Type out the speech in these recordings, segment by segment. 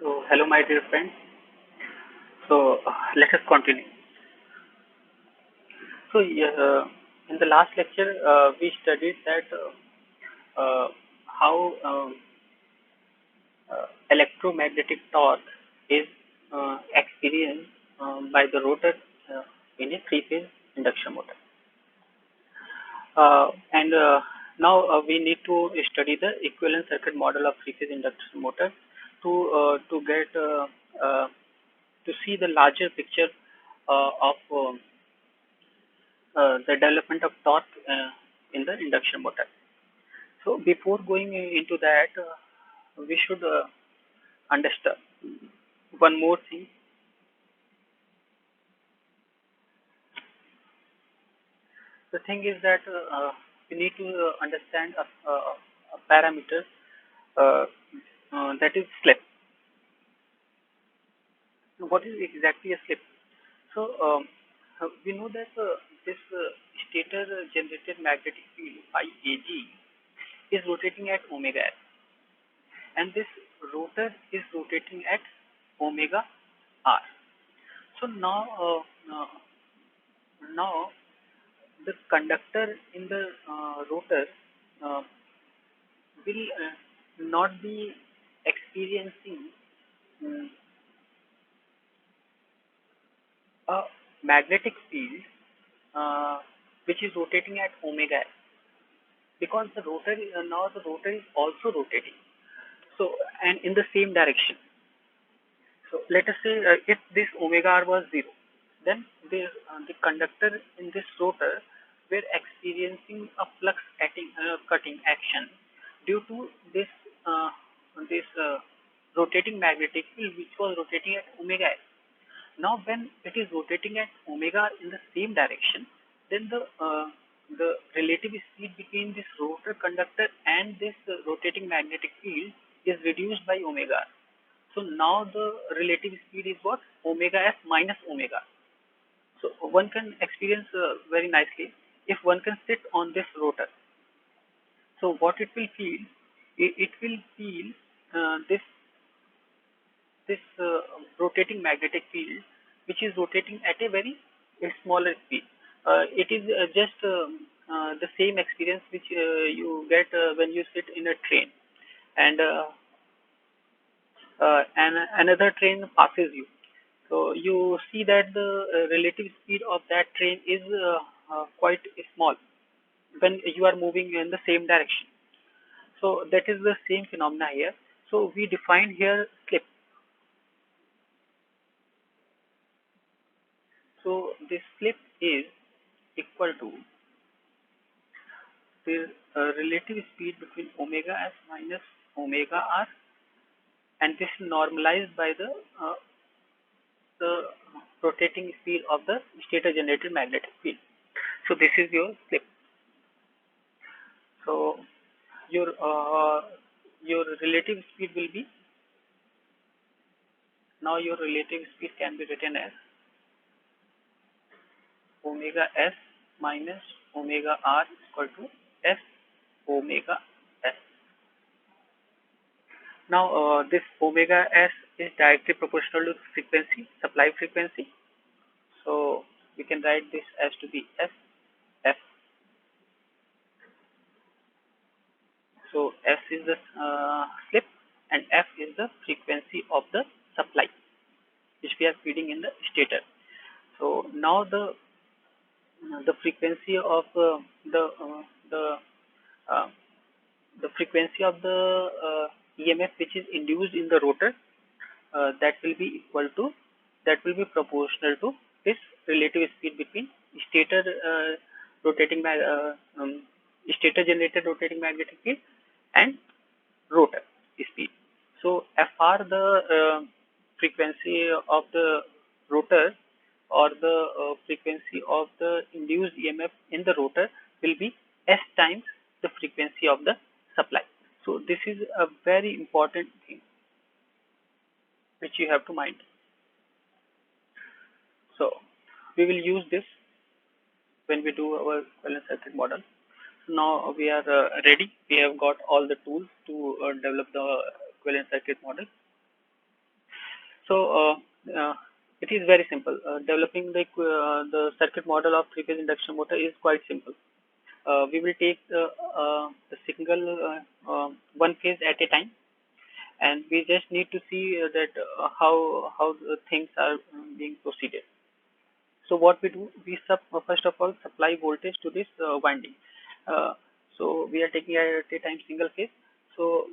So, hello, my dear friends. Let us continue. In the last lecture, we studied that how electromagnetic torque is experienced by the rotor in a three-phase induction motor. And now we need to study the equivalent circuit model of three-phase induction motor to get to see the larger picture of the development of torque in the induction motor. So before going into that, we should understand one more thing. The thing is that we need to understand a parameter uh, that is slip. What is exactly a slip? We know that this stator generated magnetic field phi Ag is rotating at omega s, and this rotor is rotating at omega r. So now the conductor in the rotor uh, will not be experiencing um, a magnetic field uh, which is rotating at omega s, because now the rotor is also rotating. So, and in the same direction. So let us say if this omega r was 0, then the conductor in this rotor were experiencing a flux cutting action due to this rotating magnetic field which was rotating at omega s. Now when it is rotating at omega r in the same direction, then the relative speed between this rotor conductor and this rotating magnetic field is reduced by omega r. So now the relative speed is what? Omega s minus omega. So one can experience very nicely if one can sit on this rotor. So what it will feel? It will feel this rotating magnetic field, which is rotating at a very smaller speed. It is just the same experience which you get when you sit in a train, and another train passes you. So you see that the relative speed of that train is quite small when you are moving in the same direction. So that is the same phenomena here. So we define here slip. So this slip is equal to the relative speed between omega s minus omega r, and this is normalized by the rotating speed of the stator generated magnetic field. So this is your slip. So your relative speed will be, now your relative speed can be written as omega s minus omega r is equal to s omega s. Now this omega s is directly proportional to the frequency, supply frequency. So we can write this as to be s f. So s is the slip and f is the frequency of the supply which we are feeding in the stator. So now the frequency of the uh, the frequency of the EMF which is induced in the rotor, that will be equal to, that will be proportional to this relative speed between stator rotating stator generated rotating magnetic field and rotor speed. So FR, the frequency of the rotor, or the frequency of the induced EMF in the rotor, will be S times the frequency of the supply. So this is a very important thing which you have to mind. So we will use this when we do our equivalent circuit model. Now we are ready. We have got all the tools to develop the equivalent circuit model. So it is very simple. Developing the circuit model of three-phase induction motor is quite simple. We will take the single one phase at a time, and we just need to see that how the things are being proceeded. So what we do, we first of all supply voltage to this winding. Uh, so we are taking at a time single phase. So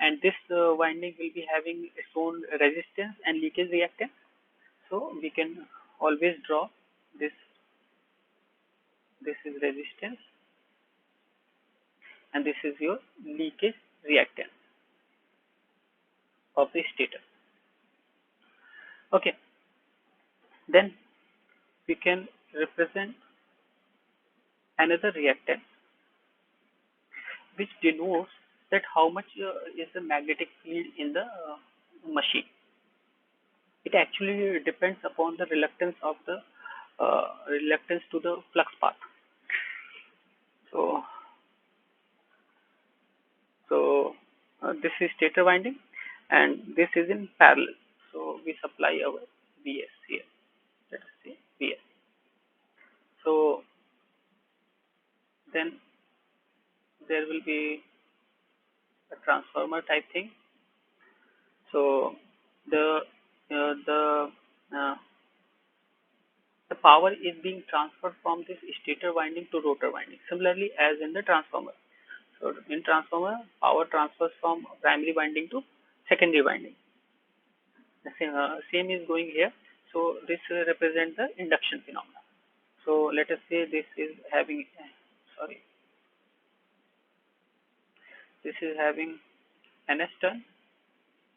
and this winding will be having its own resistance and leakage reactance. So we can always draw this. This is resistance, and this is your leakage reactance of the stator. Okay, then we can represent another reactance which denotes that how much is the magnetic field in the machine. It actually depends upon the reluctance to the flux path. So, this is stator winding, and this is in parallel. So we supply our Vs here. Let us say Vs. So then there will be a transformer type thing. So the uh, the uh, the power is being transferred from this stator winding to rotor winding. Similarly, as in the transformer. So in transformer, power transfers from primary winding to secondary winding. The same is going here. So this represents the induction phenomena. So let us say this is having, sorry, this is having NS turn,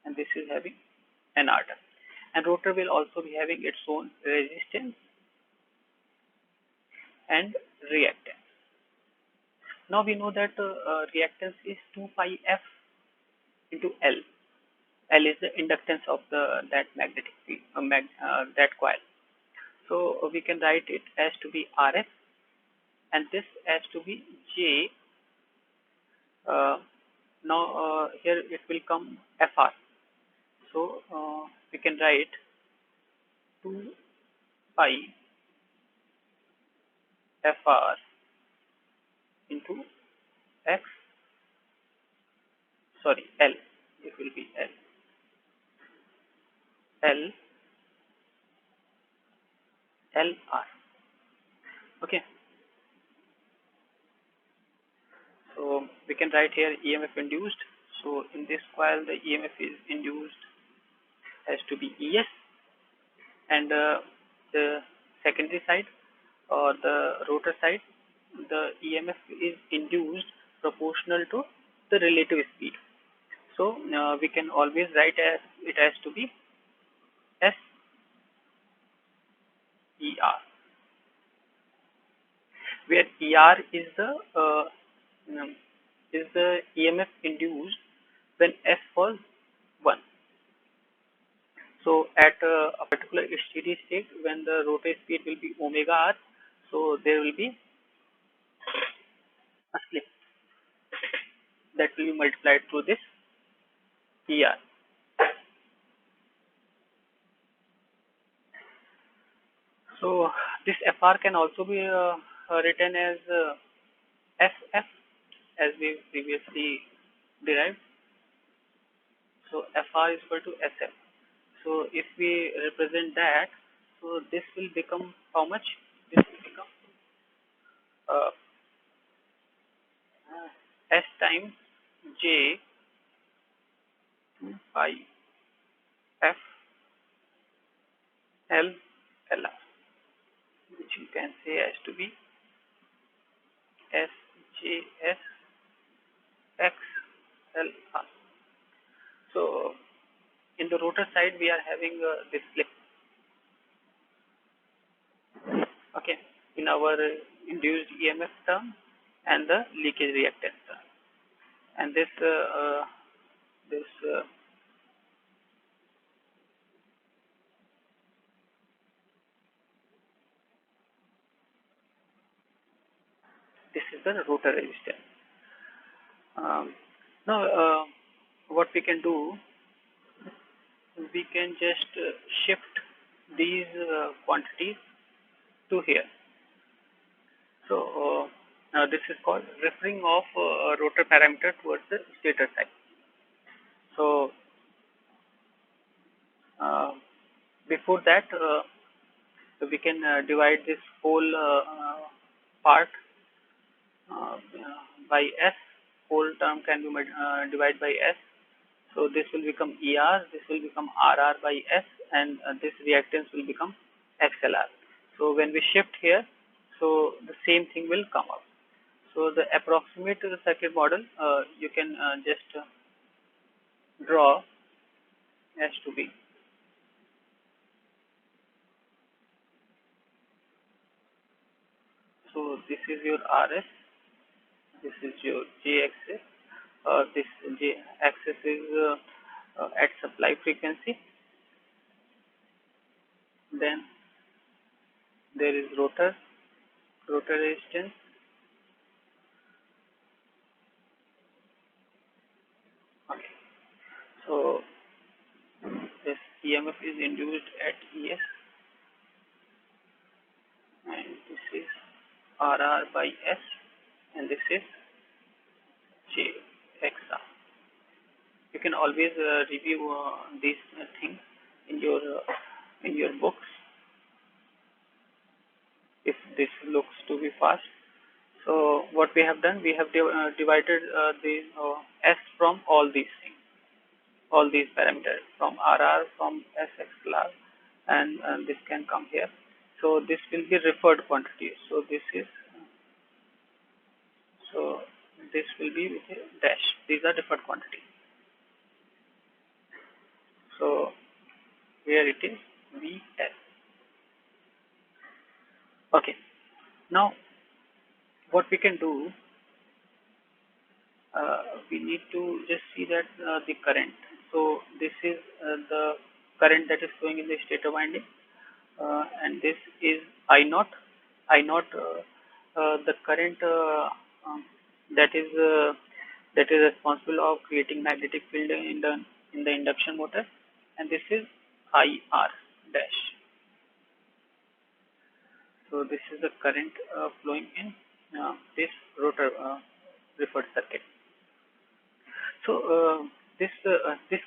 and this is having NR turn. And rotor will also be having its own resistance and reactance. Now we know that reactance is 2 pi F into L. L is the inductance of that magnetic field, that coil. So we can write it as to be Rf, and this as to be J. Uh, now here it will come Fr. So we can write 2 pi Fr into X, sorry, L. It will be L. L LR. Okay. So we can write here EMF induced. So in this coil, the EMF is induced as to be ES, and the secondary side or the rotor side, the EMF is induced proportional to the relative speed. So we can always write as it has to be SER, where ER um, is the EMF induced when S was 1. So at a particular steady state, when the rotor speed will be omega r, so there will be a slip that will be multiplied through this ER. So this FR can also be written as SF, as we previously derived. So FR is equal to SF. So if we represent that, so this will become how much? This will become uh, S times J 2 pi F L L R, which you can say as to be S J S X L R. So in the rotor side, we are having this slip. Okay, in our induced EMF term and the leakage reactance term, and this this is the rotor resistance. Now what we can do, we can just shift these quantities to here. So this is called referring of rotor parameter towards the stator side. So uh, before that, we can divide this whole part uh, by S. Whole term can be divided by S. So this will become ER, this will become RR by S, and this reactance will become XLR. So when we shift here, so the same thing will come up. So the approximate circuit model, you can just draw as to be. So this is your RS, this is your J axis, this J axis is at supply frequency, then there is rotor resistance. Okay, so this EMF is induced at ES, and this is RR by S, and this is JXR. You can always review these things in your books if this looks to be fast. So what we have done, we have divided the S from all these things, all these parameters from RR, from SXLR, and this can come here. So this will be referred quantity. So so this will be with a dash. These are deferred quantity. So here it is VS. Okay. Now what we can do, we need to just see that the current. So this is the current that is flowing in the stator winding, and this is I naught. I naught, the current that is responsible of creating magnetic field in the induction motor, and this is IR dash. So this is the current flowing in this rotor referred circuit. So this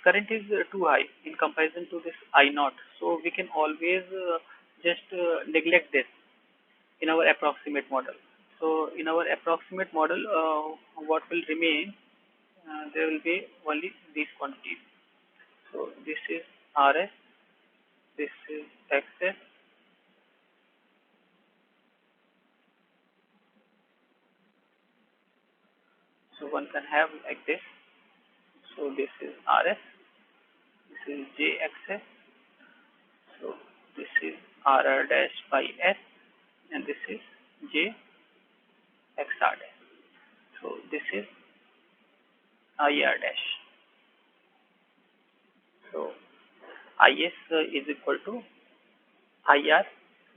current is too high in comparison to this I naught. So we can always just neglect this in our approximate model. So in our approximate model, what will remain? There will be only these quantities. So this is RS, this is XS. So one can have like this. So this is RS, this is JXS. So this is RR dash by S, and this is JXR dash. So this is IR dash. So IS is equal to IR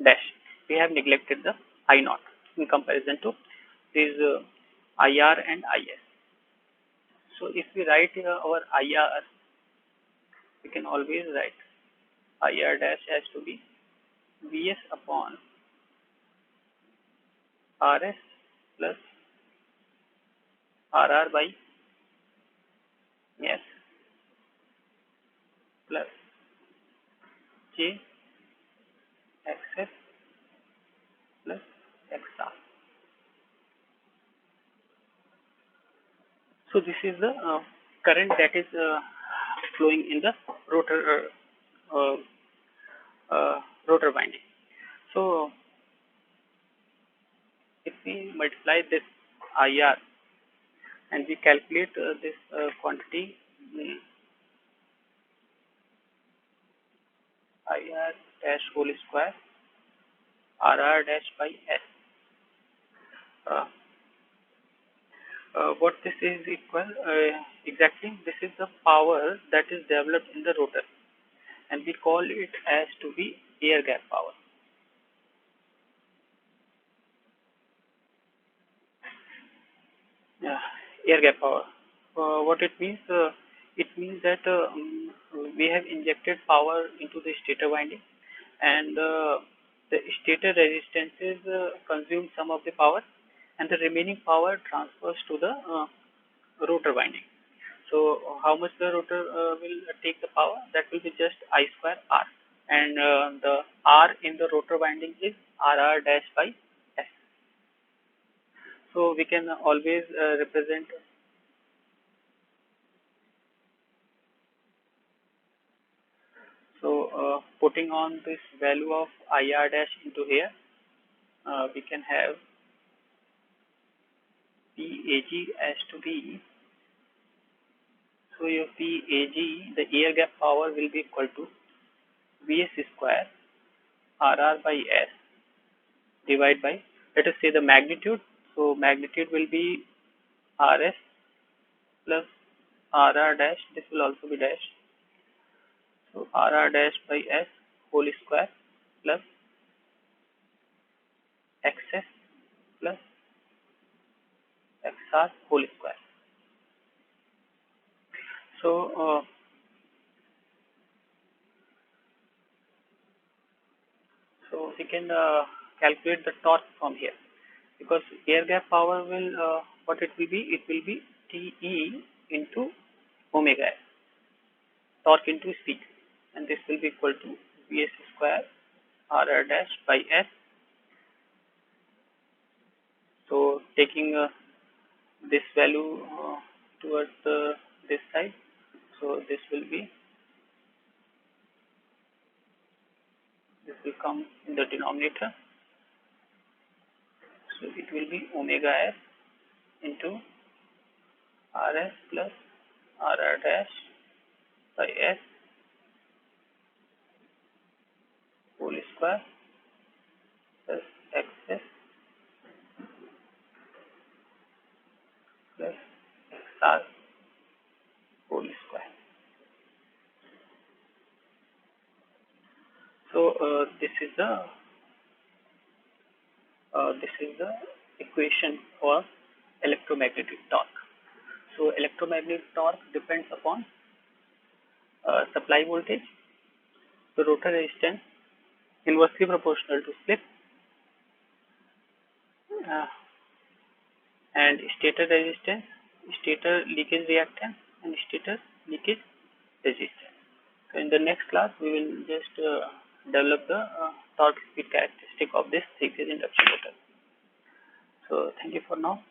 dash. We have neglected the I naught in comparison to these IR and IS. So if we write our IR, we can always write IR dash has to be VS upon RS plus RR by S plus J XS plus XR. So this is the current that is flowing in the rotor uh, rotor winding. So if we multiply this IR and we calculate this quantity IR dash whole square RR dash by S. Uh, what this is equal exactly? This is the power that is developed in the rotor, and we call it as to be air gap power. Yeah, air gap power. What it means? It means that we have injected power into the stator winding, and the stator resistances consume some of the power, and the remaining power transfers to the rotor winding. So how much the rotor will take the power? That will be just I square R, and the R in the rotor winding is RR dash by S. So we can always represent. So putting on this value of IR dash into here, we can have PAG as to be. So your PAG, the air gap power will be equal to Vs square RR by S divided by, let us say, the magnitude. So magnitude will be Rs plus RR dash. This will also be dash. So RR dash by S whole square plus XS plus XR whole square. So so we can calculate the torque from here, because air gap power will what it will be? It will be TE into omega S, torque into speed, and this will be equal to Vs square RR dash by S. So taking this value towards this side, so this will come in the denominator. So it will be omega S into Rs plus RR dash by S whole square plus XS plus XR whole square. So this is the equation for electromagnetic torque. So electromagnetic torque depends upon supply voltage, the rotor resistance inversely proportional to slip, uh, and stator resistance, stator leakage reactance, and stator leakage resistance. So in the next class, we will just develop the torque speed characteristic of this 3-phase induction motor. So thank you for now.